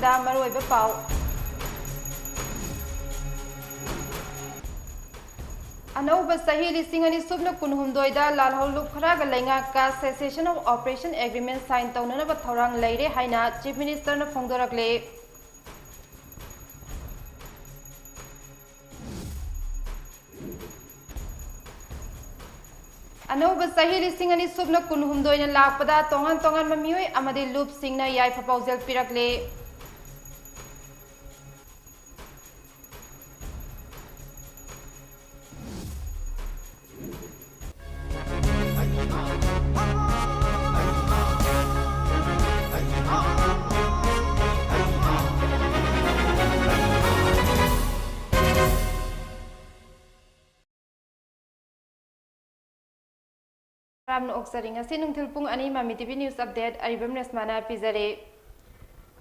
ꯃꯊꯪꯗ ꯃꯔꯨꯑꯣꯏꯕ ꯄꯥꯎ अनौब सही लिसिंग अनि सुबना कुनहुमदोइदा लालहौलुप खरागा लैंगाका cessation of operation agreement sign तौननब थौरांग लैरे हाइना चीफ मिनिस्टर न फोंदोरकले अनौब सही लिसिंग अनि सुबना कुनहुमदोइना लापदा तोंगन तोंगन ममियोय अमदि लूप सिंगना याइफा पाउजेल पिरकले रामन ऑक्सरिंग असे नुंथिल पुंग अनि मामी टीवी न्यूज अपडेट अरिबम रेशमाना पिजरे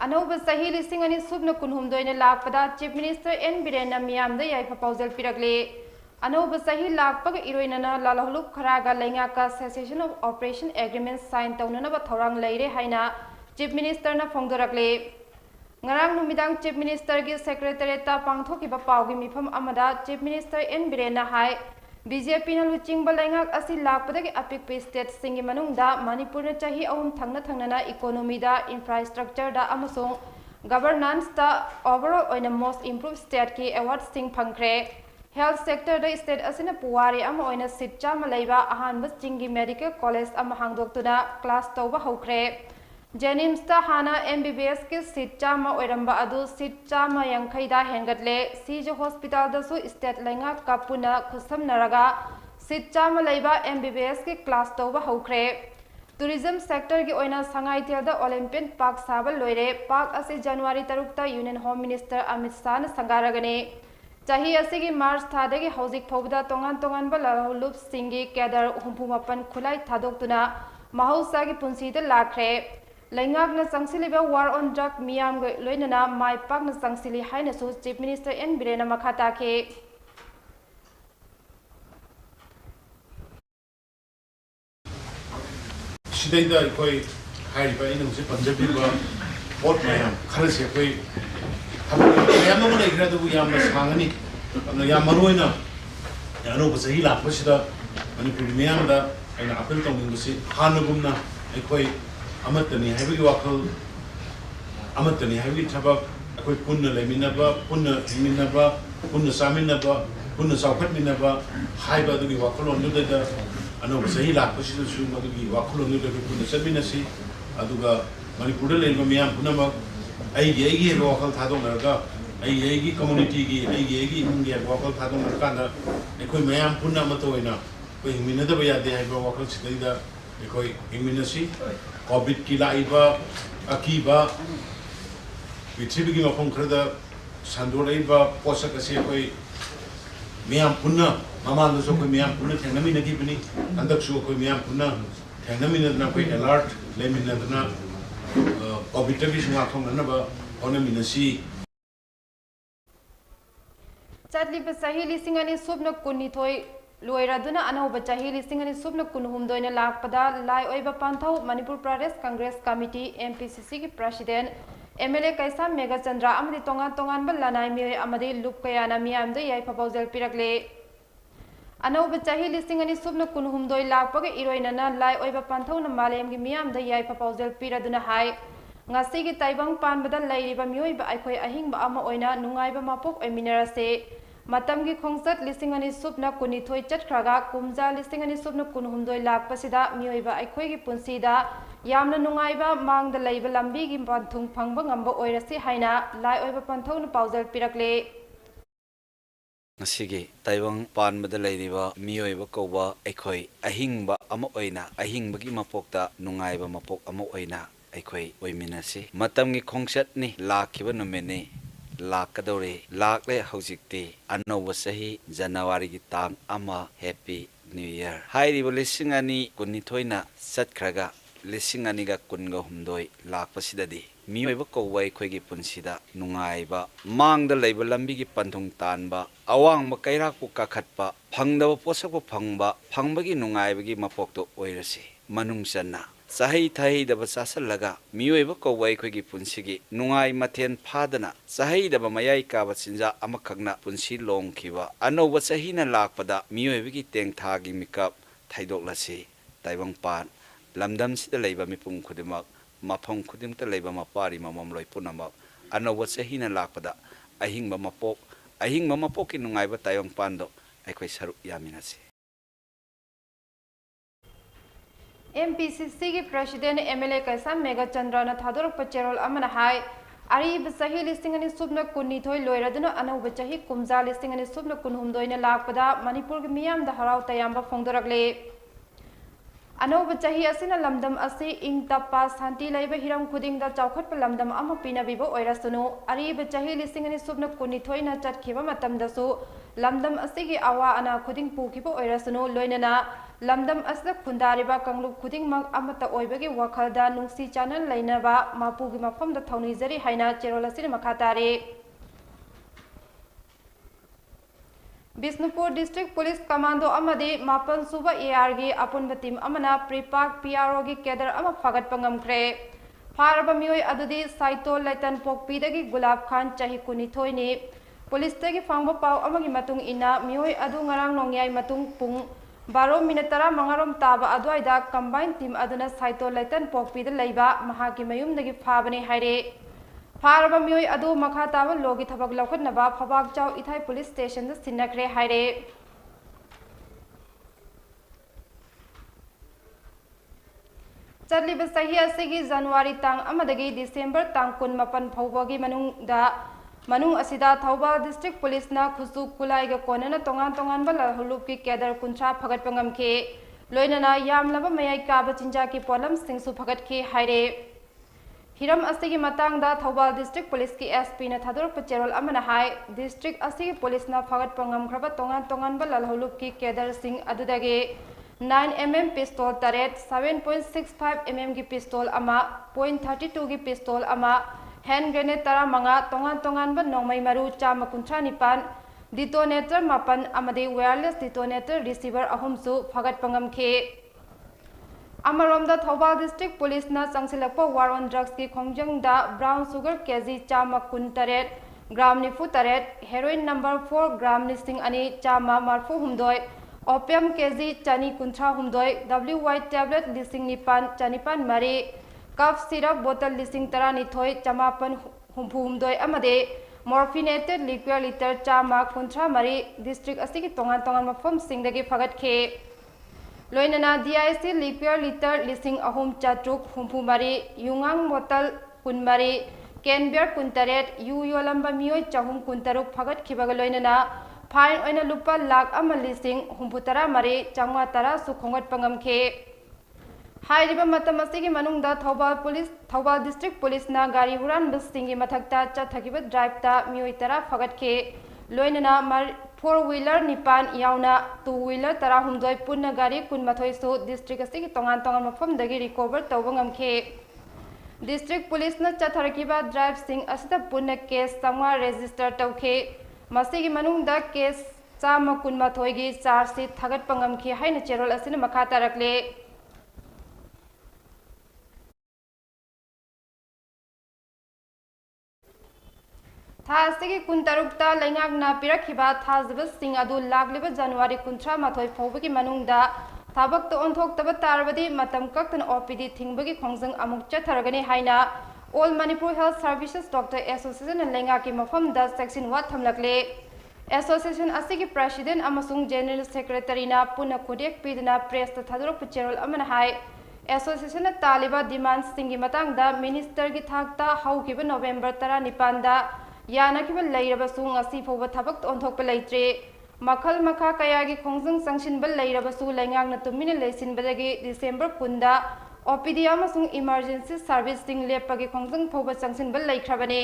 अनौब सही लिसिंग अनि सुबन कुनहुमदोइना लापदा चीफ मिनिस्टर एन बिरेन मियामदा याइफा पाउजेल पिरकले अनौब सही लापग इरोइनना लालहलुप खरागा लैंगाका cessation of operation agreement sign तौननब थौरांग लैरे हाइना चीफ मिनिस्टर न फोंदोरकले ngarang numidang chief minister gi secretariat ta pangthokiba pawgi mifam amada chief minister n birena hai BJP na luching balengak asi lakpadagi apik state singi manungda Manipur na chahi ahum thangna economy da infrastructure da amasung governance da overall oina most improved state ki award sing phangkre health sector da state asina puwari ama oina sit chama leiba ahanba chingi medical college ama hangdoktuna class tawba hokre Jenims ta hana MBBS ki sit chama oiramba adu sit chama yankhai da hengatle CJ hospital da su state lenga kapuna khusam naraga sit chama leiba MBBS ki class tawba hokre tourism sector ki oina sangai tel da Olympian Park sabal loire park ase January 3 ta Union Home Minister Amit Shah na sangaragane chahi ase ki March tha da ki housing phobda tongan bala lup singi kedar humpumapan khulai thadoktuna mahausa ki punsi da lakre Lengak na sangsiliba war on drug miyam loinana mai pak na sangsili haina su chief minister n birena makhata ke sidaida koi haiba ina se punjabi ba bot mayam kharase koi mayam no nei gra du yam sangani yam maroina ano ba sahi la pasida manipur mayam da aina apel tongin si hanugumna koi amatani haibigi wakal amatani haibigi thabak akoi punna leminaba punna himinaba punna saminaba punna saukhatminaba haiba dugi wakal ondu da ano sahi lakpasi su madugi wakal ondu da punna sabinasi aduga manipur lelba miyam punama ai wakal thadong naraga ai community gi ai inge wakal thadong narkanda ekoi mayam punna matoina koi himinada ba yade haiba wakal sidida ekoi himinasi COVID ki laiba akiba pithibigi mafam khrada sandoraiba posak ase koi miyam punna mamanda so koi miyam punna thengnami nagi bani andak so koi miyam punna thengnami na koi alert lemina na COVID gi sunga thong na ba onami na si chatli ba sahi lising ani subna kunni thoi Loiraduna anauba chahi lising ani subna kunhumdoina lakpada lai oiba panthau Manipur Pradesh Congress Committee MPCC ki president MLA Kaisa Mega Chandra amadi tongan ba lanai mi amadi lup kayana mi amda yai proposal pirakle anauba chahi lising ani subna kunhumdoi lakpaga iroina na lai oiba panthau na malem gi mi amda yai proposal piraduna hai ngasi gi taibang panbada lairiba mioi ba aikoi ahing ba ama oina nungai ba mapok oiminarase matam gi khongsat lising ani subna kunithoi chatkhraga kumja lising ani subna kunhumdoi lakpasida mioiba aikhoi gi punsida yamna nungaiba mangda leiba lambi gi panthung phangba ngamba oirasi haina lai oiba panthau na paujal pirakle ngasigi taibang panbada leiriba mioiba koba aikhoi ahingba ama oina ahingbagi mapokta nungaiba mapok ama oina aikhoi oiminasi matam gi khongsat ni lakhiba numene lakadore lakle haujikti annoba sahi January gi tang ama happy new year hairiba lising ani kunithoina satkhraga lising ani ga kunga humdoi lakpasidadi miyoiba kowai khoigi punsida nungaiba mangda leiba lambi gi panthung tanba awangba kairak pu kakhatpa phangdaba posak pu phangba phangba gi nungaiba gi mapokto oirasi manungsanna Sahi Thai the Basasallaga, Mueva Kowai Quigi Punsigi, Nungai Maten Padana, Sahi the Bamayai Kabatsinza Amakagna Punsi Long Kiva, Ano Wasahina Lakpada, Mueviki Teng Tagi Mikap, Taidok Lasi, Taiwang Pan, Lamdams the labor Mipum Kudimak, Mapong Kudim the labor Mapari Mamam Loy Punamak, Ano Wasahina Lakpada, Ahing Mamapok, Ahing Mamapok in Nungai Taiwang Pando, Equasaru Yaminasi. MPCC की president MLA कैसा mega चंद्रना थादोरक पचेरोल अमन हाय अरीब सही listing अनि सुबन कुन्निथोय लोयरदुना अनौब चही कुमजा listing अनि सुबन कुनहुमदोयना लाकपदा मणिपुर के मियाम the हराव तयाम्बा फोंदोरकले अनौब चही असिना लमदम असि इंग तप्पा शांति लैबा हिरम खुदिंग द चौखटप लमदम अम पिनबिबो ओइरसुनु अरीब चही लिस्टिंग अनि सुबन कुन्निथोयना चटखिबा मतमदसु लमदम असिगी अवा अना खुदिंग पुखिबो ओइरसुनु लोयनना लमदम असद खुंदारिबा कंगलुप खुदिंगमक अमत ओइबगी वखलदा नुंसी चानल लैनबा मापुगी मफमदा थौनिजरी हाइना चेरोलसिन मखातारे बिष्णुपुर डिस्ट्रिक्ट पुलिस कमांडो अमदे मापन सुबा AR गी अपुनब टीम अमना प्रीपाक PRO गी केडर अम फगत पंगमख्रे फारबा मियोय अदुदी साइतो लैतन पोकपीदगी गुलाब खान चाही कुनिथोयनी पुलिस तगी फांगबा पाव अमगी मतुंग इना मियोय अदु ngarang नोंयाय मतुंग पुंग 12 मिनट तरा मंगारोम ताबा अद्वाइदा कंबाइन टीम अदुना साइतो लैतन पोकपीद लैबा महाकी मयुमदगी फाबने हाइरे फारबा मियोय अदु मखा ताबा लोगी थबक लौखनबा फबाक चाव इथाई पुलिस स्टेशन द सिन्नखरे हाइरे चलिब सही असिगी जनवरी तांग अमदगी दिसंबर तांग 29 फौबगी मनुंग असिदा थौबा डिस्ट्रिक्ट पुलिस ना खुसु कुलाइगा कोनना तोंगान तोंगान बल हुलुप की केदर कुंछा फगत पंगम के लोइनना यामलबा मयाई काबा चिंजा की पोलम सिंगसु फगत के हाइरे हिरम असिगी मतंगदा थौबा डिस्ट्रिक्ट पुलिस की SP ना थादोरक पचेरोल अमना हाय डिस्ट्रिक्ट असिगी पुलिस ना फगत पंगम खरबा तोंगान तोंगान बल हुलुप की केदर सिंग अदुदगे 9mm पिस्तौल तरेट 7.65 mm की पिस्तौल अमा .32 की पिस्तौल अमा हैंड ग्रेनेड तरा मंगा तोंगान तोंगान बन नोंमई मरु चाम कुंठा निपान डिटोनेटर मापन अमदे वायरलेस डिटोनेटर रिसीवर अहुमसु फगत पंगम खे अमरोमदा थौबाल डिस्ट्रिक्ट पुलिस ना संगसिलकपा वार ऑन ड्रग्स की खोंजंग दा ब्राउन शुगर केजी चाम कुन तरेट ग्राम निफु तरेट हेरोइन नंबर 4 ग्राम निसिंग अनि चाम मारफु हुमदोय ओपियम केजी चानी कुंठा हुमदोय WY टैबलेट लिसिंग निपान चानिपान मरी कफ सिरप बोतल लिसिंग तरा निथोय चमापन हुमदोय अमदे मॉर्फिनेटेड लिक्विड लीटर चामा कुंठा मरी डिस्ट्रिक्ट असि की तोंगान तोंगान मफम सिंगदगी फगत खे लोइनना DIC लिक्विड लीटर लिसिंग अहुम चाट्रुक हुमफु मरी युंगांग बोतल कुन मरी कैनबियर कुंतरेट यू योलंबा मियोय चाहुम कुंतरुक फगत खिबग लोइनना फाइन ओइना लुपा लाख अम लिसिंग हुमफुतरा मरी चांगवा तरा सुखोंगत पंगम खे हाइरिबा मतम असिगी मनुंगदा थौबाल डिस्ट्रिक्ट पुलिस ना गाड़ी हुरान बसिंगी मथक्ता चथगिबा ड्राइव ता मियोय तरा फगत खे लोइनना 4 व्हीलर निपान यावना 2 व्हीलर तरा हुमदोय पुन्ना गाड़ी कुनमथोय सु डिस्ट्रिक्ट असिगी तोंगान तोंगान मफमदगी रिकवर तौबंगम खे डिस्ट्रिक्ट पुलिस ना चथरकिबा ड्राइव सिंग असिदा पुन्ना केस समवा रजिस्टर तौखे मसिगी मनुंगदा केस चाम कुनमथोयगी चार्ज शीट थगत पंगम खे हाइना चेरोल असिना मखा तारकले थासिगी कुंतरुक्ता लैंगागना पिरखिबा थाजबसिंग अदु लागलिबा जनवरी 13 फौबगी मनुंगदा थाबक तो ओंथोक्तबा तारबदी मतम कक्तन OPD थिंगबगी खोंजंग अमुक चथरगने हाइना all Manipur health services doctor association लैंगा की मफम द सेक्शन वा थमलकले एसोसिएशन असिगी प्रेसिडेंट अमसुंग जनरल सेक्रेटरी ना पुना खुदेक पीदना प्रेस थादोरक चेरोल अमन हाय एसोसिएशन तालिबा डिमांड सिंगी मतंगदा मिनिस्टर की थाकता हौकिबा नवंबर 19 दा यानाकिबा लैरबसु ngasi फोबा थबक ओंथोकपा लैत्रे मखल मखा कयागी खोंजंग संगसिनबा लैरबसु लैंगांगना तुमिने लैसिनबदगी डिसेंबर 10 दा OPD अमसुंग इमरजेंसी सर्विस सिंग लेपगी खोंजंग फोबा संगसिनबा लैख्रबने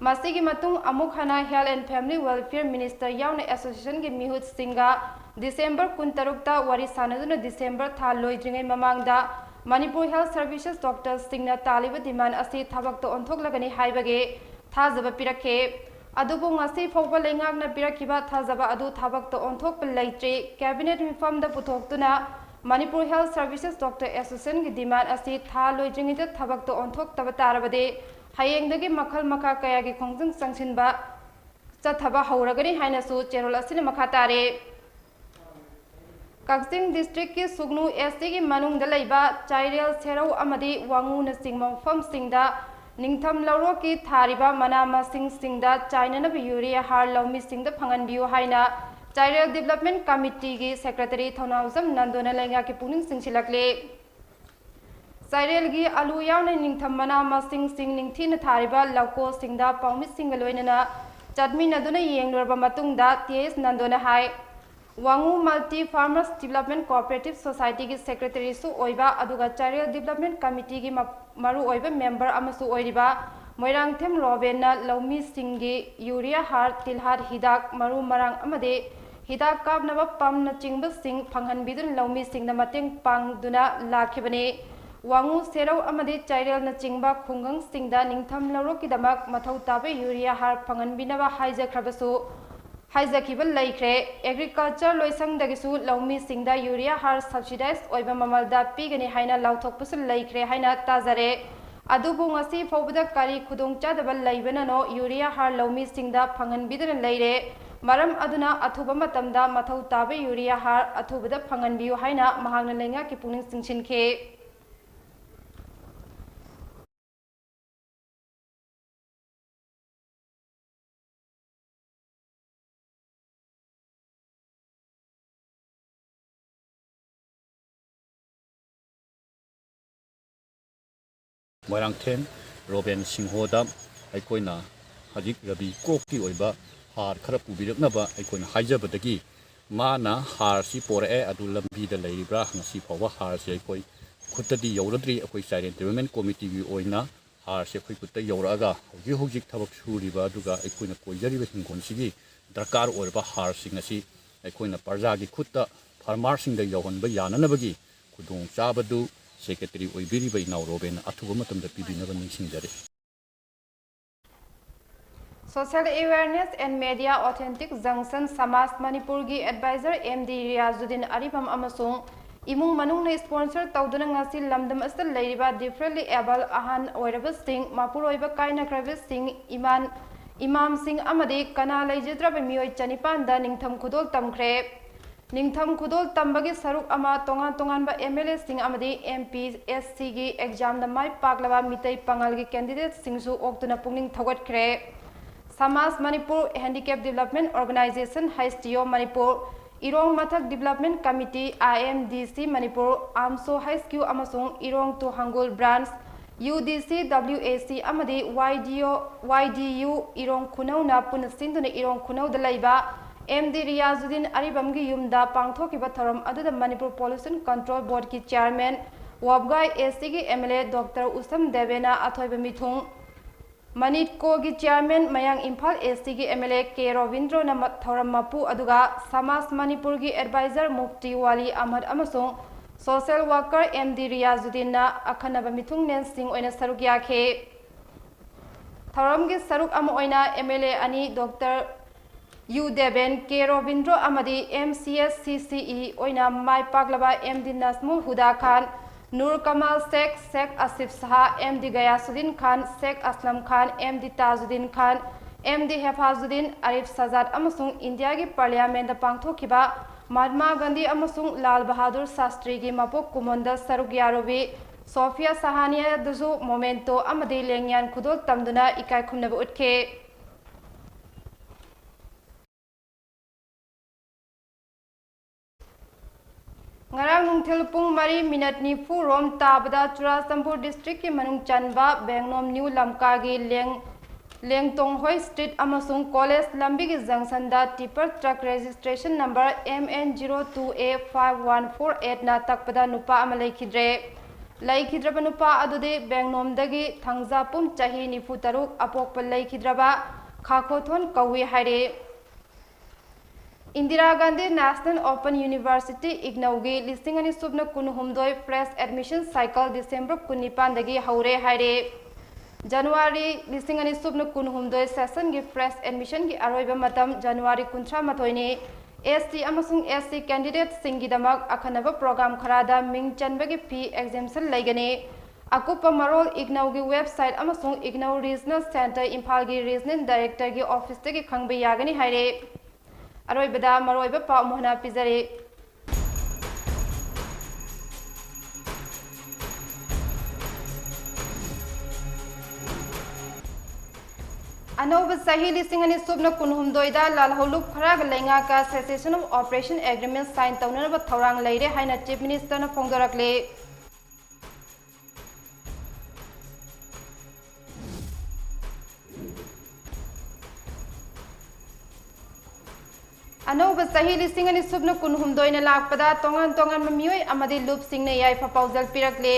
मसिगी मतुंग अमुक हना health and family welfare minister यावना एसोसिएशन की मिहुत सिंगा डिसेंबर 13 दा वारी सानदुना डिसेंबर था लोइद्रिङै ममांगदा मणिपुर हेल्थ सर्विसेज डॉक्टर सिंगना तालिबा डिमांड असि थबक ओंथोकलगनी हाइबगे थाजबा पिरखे अदुबु ngasi फौबा लैंगागना पिरखिबा थाजबा अदु थबक ओंथोकपा लैत्रे कैबिनेट मिफम दा पुथोक्तुना Manipur Health Services Doctor Association ki demand asi tha loijingida thabak to onthok tab tarabade hayengdagi makhal makha kaya gi khongjing sangsinba chathaba hauragani haina su cherol asina makha tare Kaksing district ki Sugnu SC ki manung dalaiba Chairel Serau amadi Wangu na singmong fam singda Ningtham Lauro ki thariba manama singda China na urea har laumi singda phangan biu haina Chairel Development Committee ki Secretary Thonausam Nandona Lenga ki puning singsilakle Chairel gi alu yauna ningtham manama sing ningthi na thariba lauko singda paumi singaloina chadmi naduna yenglorba matungda TS Nandona hai Wangu Multi Farmers Development Cooperative Society ki Secretary su oiba aduga Chairel Development Committee ki maru oiba member amasu oiriba Moirangthem Robena Laumi Singgi Urea har tilhar hidak maru marang amade hidak kapnaba pam na chingba sing phanghan bidun Laumi Sing na mateng pang duna lakhibane Wangu Serau amade Chairel na chingba khungang singda ningtham laro ki damak mathau tabe urea har phangan binaba haija khrabasu Haizakibal laikre agriculture loisang dagisu laumi singda urea har subsidized oiba mamalda pigani haina lauthok pusul laikre haina tazare adubu ngasi fawbada kari khudong chadabal laibana no urea har laumi singda phangan bidana laire maram aduna athuba matamda mathau tabe urea har athubada phangan biu haina mahangna lenga ki puning singchinke Moirangthem Robin Singhoda aikoina hajik rabi kokki oiba har khara pubiraknaba aikoina haijabadagi mana har si porae adu lambi da leibra ngasi phawa har si aikoi khutadi yauradri akoi Chairel Development Committee gi oina har si khoi kutta yauraga hojik thabak suriba aduga aikoina koijariba hingkon sigi darkar oiba har sing asi aikoina parja gi khutta farmer sing da yawhanba yananabagi khudong chabadu Secretary Oibiriba Inau Robin Athuba matamda pibinaba ningsingjare Social Awareness and Media Authentic Junction Samas Manipur gi Advisor MD Riyazuddin Aribam amasung imung manung na sponsor tawduna ngasi lamdam asal leiriba differently able ahan oiraba sing mapur oiba kaina kravis sing imam sing amadi kana leijidraba mioi chanipan da ningtham khudol tamkhre Ningtham Kudol Tambagi Saruk Ama Tongan ba MLA Sing Amadi MP SC gi exam da mai paklaba mitai pangal gi candidate singsu oktuna pungning thogat kre Samas Manipur Handicap Development Organization HSTO Manipur Irong Mathak Development Committee IMDC Manipur Amso High School amasung Irong to Hangul Branch UDC WAC Amadi YDU Irong Khunau na punasinduna Irong Khunau da laiba MD Riyazuddin Aribam gi yumda pangthokiba tharam aduda Manipur Pollution Control Board ki chairman Wabgai SC gi MLA Dr. Usam Devena athoiba mithung Manitko gi chairman Mayang Imphal SC gi MLA K Ravindro na tharam mapu aduga Samas Manipur gi advisor Mufti Wali Ahmad amasung social worker MD Riyazuddin na akhanaba mithung nen sing oina saruk yakhe tharam gi saruk am oina MLA ani Dr. U Deben K Ravindro amadi MCS CCE oina mai paglaba MD Nasmul Huda Khan Nur Kamal Sheikh Asif Saha MD Gayasuddin Khan Sheikh Aslam Khan MD Tajuddin Khan MD Hefazuddin Arif Sajad amasung India gi Parliament da pangthokiba Mahatma Gandhi amasung Lal Bahadur Shastri gi mapok kumonda saruk yarobi Sofia Sahania duzu momento amadi lengyan khudol tamduna ikai khumnaba utke Ngarang nungthil pung mari minute ni fu rom tabada Churasampur district ki manung chanba Bengnom New Lamka gi Lengtong Hoi Street amasung college lambi gi junction da tipper truck registration number MN02A5148 na takpada nupa ama laikhidraba nupa adude Bengnom dagi thangja pum chahi nifu taruk apokpa laikhidraba khakhothon kawi haire Indira Gandhi National Open University Ignaugi Listingani Subna Kunhumdoi Fresh Admission Cycle December Kunipan dagi haure haire January Listingani Subna Kunhumdoi Session gi Fresh Admission gi aroiba matam January 13 ni ST amasung SC candidate singidamak akhanaba program kharada ming chanbagi fee exemption laigani akupa marol ignau gi website amasung ignau regional center imphal gi regional director gi office te gi khangbe yagani haire aroi bada maroi ba pa mohna pizare अनौब सही लिसिंगनी सुबना कुनहुमदोइदा लालहौलुप खराग लेंगा का cessation of operation agreement sign तौनब थौरांग लेरे हाइना chief minister न फोंदोरकले अनौब सही लिसिंगनी सुबना कुनहुमदोइना लाकपदा तोंगान तोंगान मियोय अमदि लुप सिंगने याय प्रपोजल पिरकले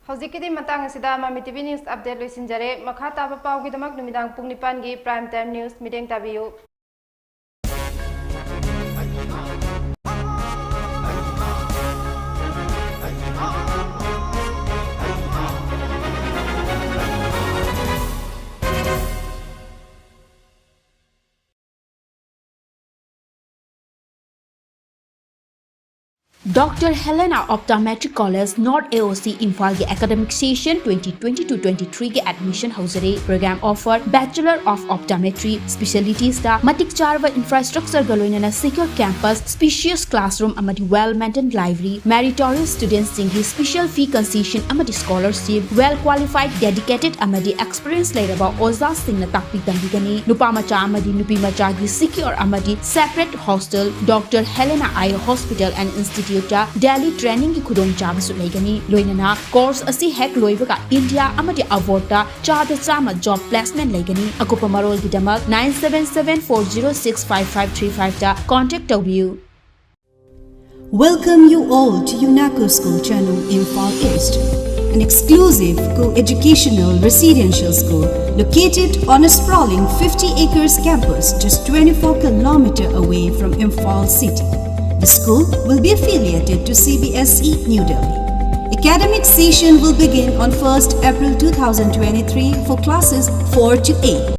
हौजिकिदी मतंग असिदा मामी टीवी न्यूज अपडेट लोइसिनजरे मखा ताबा पाउगिदमक नुमिदांग पुंग 9 गी प्राइम टाइम न्यूज मिडेंग ताबियो Dr. Helena Optometric College North AOC Imphal के academic session 2022-23 के admission हाउसरे program offer Bachelor of Optometry specialties दा matik charwa infrastructure गलोइनना secure campus spacious classroom amadi well maintained library meritorious students singi special fee concession amadi scholarship well qualified dedicated amadi experience leiraba oza singna takpi dambigani nupa macha amadi nupi macha gi secure amadi separate hostel Dr. Helena Eye Hospital and Institute Daily training की खुदों चाब सुलेगनी लोइनना course असी हैक लोइबका India अमदी अवॉर्डा चाद चामा जॉब प्लेसमेंट लेगनी अकुपा मरोल की दमक 9774065535 ता कांटेक्ट टू Welcome you all to UNACO School Channel Imphal East, an exclusive co-educational residential school located on a sprawling 50 acres campus just 24 km away from Imphal city. The school will be affiliated to CBSE New Delhi. Academic session will begin on 1st April 2023 for classes 4 to 8.